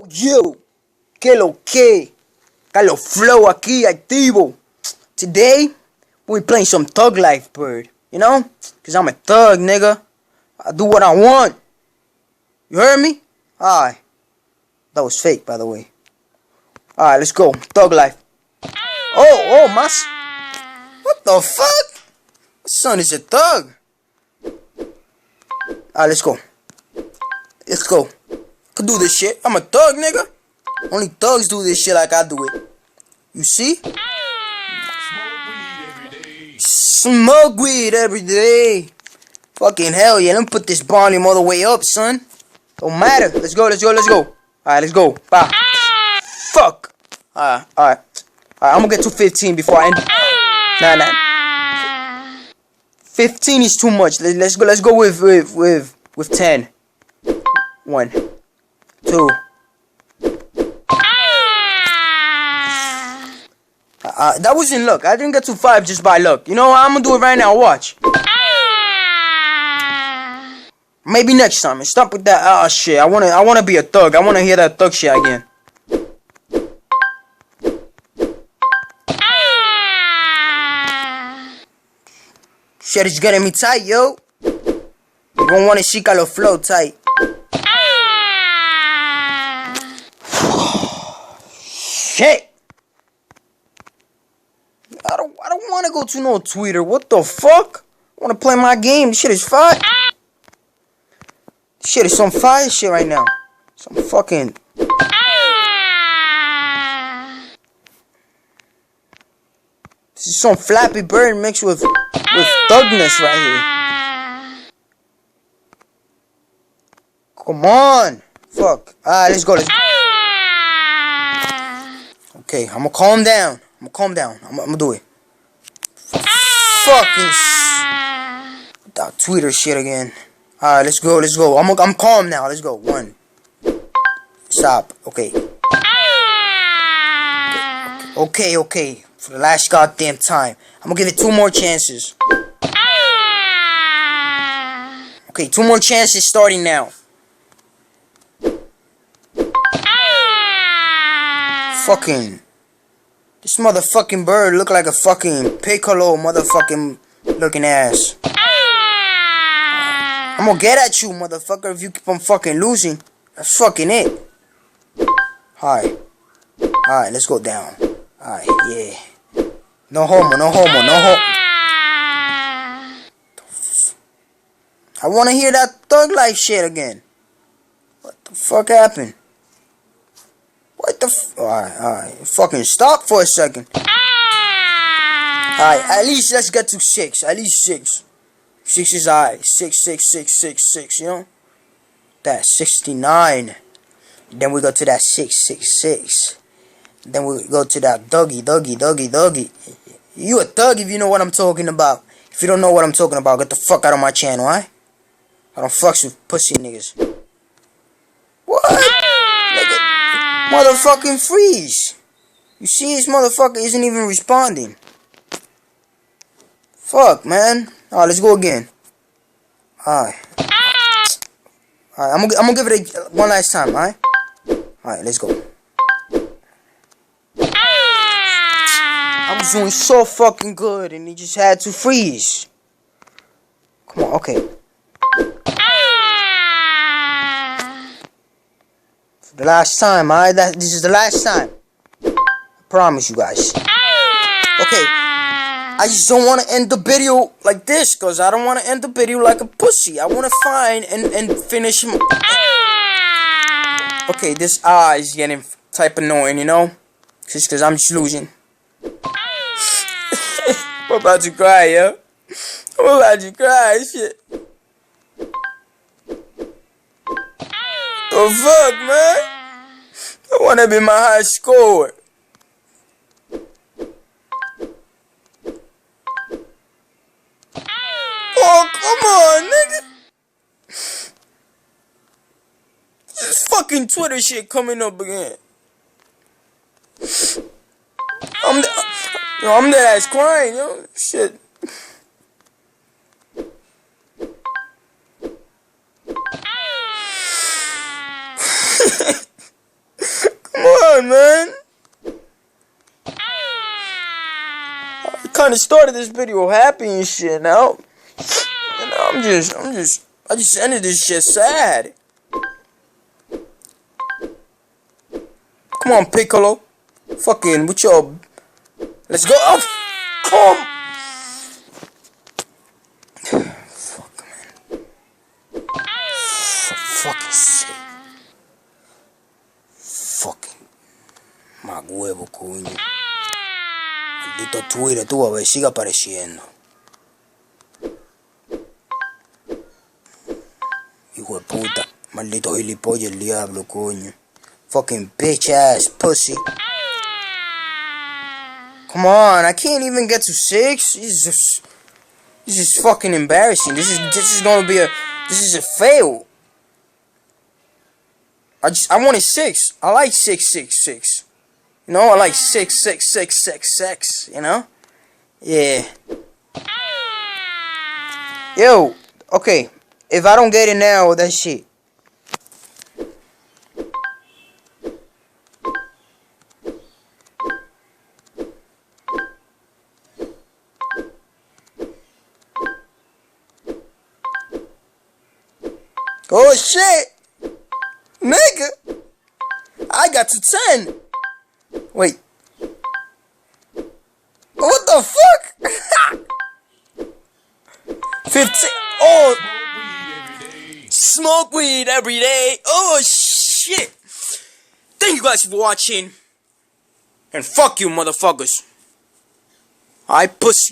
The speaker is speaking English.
Yo, que lo que? Got flow aquí activo. Today, we playing some thug life, bird. You know? Cause I'm a thug, nigga. I do what I want. You heard me? Alright. That was fake, by the way. Alright, let's go. Thug life. Oh, what the fuck? My son is a thug. Alright, let's go. Let's go. Could do this shit. I'm a thug, nigga. Only thugs do this shit like I do it. You see? Smoke weed every day. Fucking hell yeah. Let me put this volume all the way up, son. Don't matter. Let's go. Alright, let's go. Bye. Fuck. Alright. I'm gonna get to 15 before I end. Nah. 15 is too much. Let's go with 10. 1, 2. That was in luck. I didn't get to 5 just by luck. You know what? I'm gonna do it right now. Watch. Maybe next time. And stop with that shit. I wanna be a thug. I wanna hear that thug shit again. Shit is getting me tight, yo. You don't wanna see Calo flow tight. Shit. I don't want to go to no Twitter. What the fuck? I want to play my game. This shit is fire. This shit is some fire shit right now. Some fucking. This is some Flappy Bird mixed with thugness right here. Come on. Fuck. Alright, let's go. Okay, I'm gonna calm down. I'm gonna do it. Fucking that Twitter shit again. Alright, let's go. I'm calm now. Let's go. 1. Stop. Okay. Okay. For the last goddamn time. I'm gonna give it 2 more chances. Okay, 2 more chances starting now. Fucking. This motherfucking bird look like a fucking Picolo motherfucking looking ass. I'm gonna get at you, motherfucker, if you keep on fucking losing. That's fucking it. Alright, let's go down. Alright, yeah. No homo. I wanna hear that thug life shit again. What the fuck happened? What the Alright. Fucking stop for a second. Alright, at least let's get to 6. At least 6. 6 is alright. 6, you know? That's 69. Then we go to that 666. Then we go to that Dougie. You a thug if you know what I'm talking about. If you don't know what I'm talking about, get the fuck out of my channel, alright? I don't fucks with pussy niggas. What? Nigga, motherfucking freeze. You see this motherfucker isn't even responding. Fuck, man. Alright, let's go again. Alright, I'm gonna give it one last time, alright? Alright, let's go. I was doing so fucking good and he just had to freeze. Come on, okay. For the last time, alright? This is the last time. I promise you guys. Okay. I just don't want to end the video like this, because I don't want to end the video like a pussy. I want to find and finish him. Okay, this is getting type annoying, you know? Just because I'm just losing. I'm about to cry, yo. I'm about to cry, shit. Oh, fuck, man. I want to be my high score. Oh, come on, nigga. This fucking Twitter shit coming up again. I'm dead ass crying, yo. Shit. on, man. I kind of started this video happy and shit. Now, I just ended this shit sad. Come on, Picolo. Fucking, with your... Let's go. Oh, come. Fuck, man. Fucking shit. Fucking. Más huevo, coño. Maldito Twitter, tú a ver, sigue apareciendo. Hijo de puta. Maldito gilipollas, el diablo, coño. Fucking bitch ass pussy. Come on, I can't even get to 6. This is fucking embarrassing. This is gonna be this is a fail. I wanted 6. I like 666. You know, I like 66666. You know, yeah. Yo, okay. If I don't get it now, that shit. Oh shit! Nigga! I got to 10! Wait. What the fuck? 15. Oh! Smoke weed every day. Oh shit! Thank you guys for watching. And fuck you, motherfuckers. I pussy.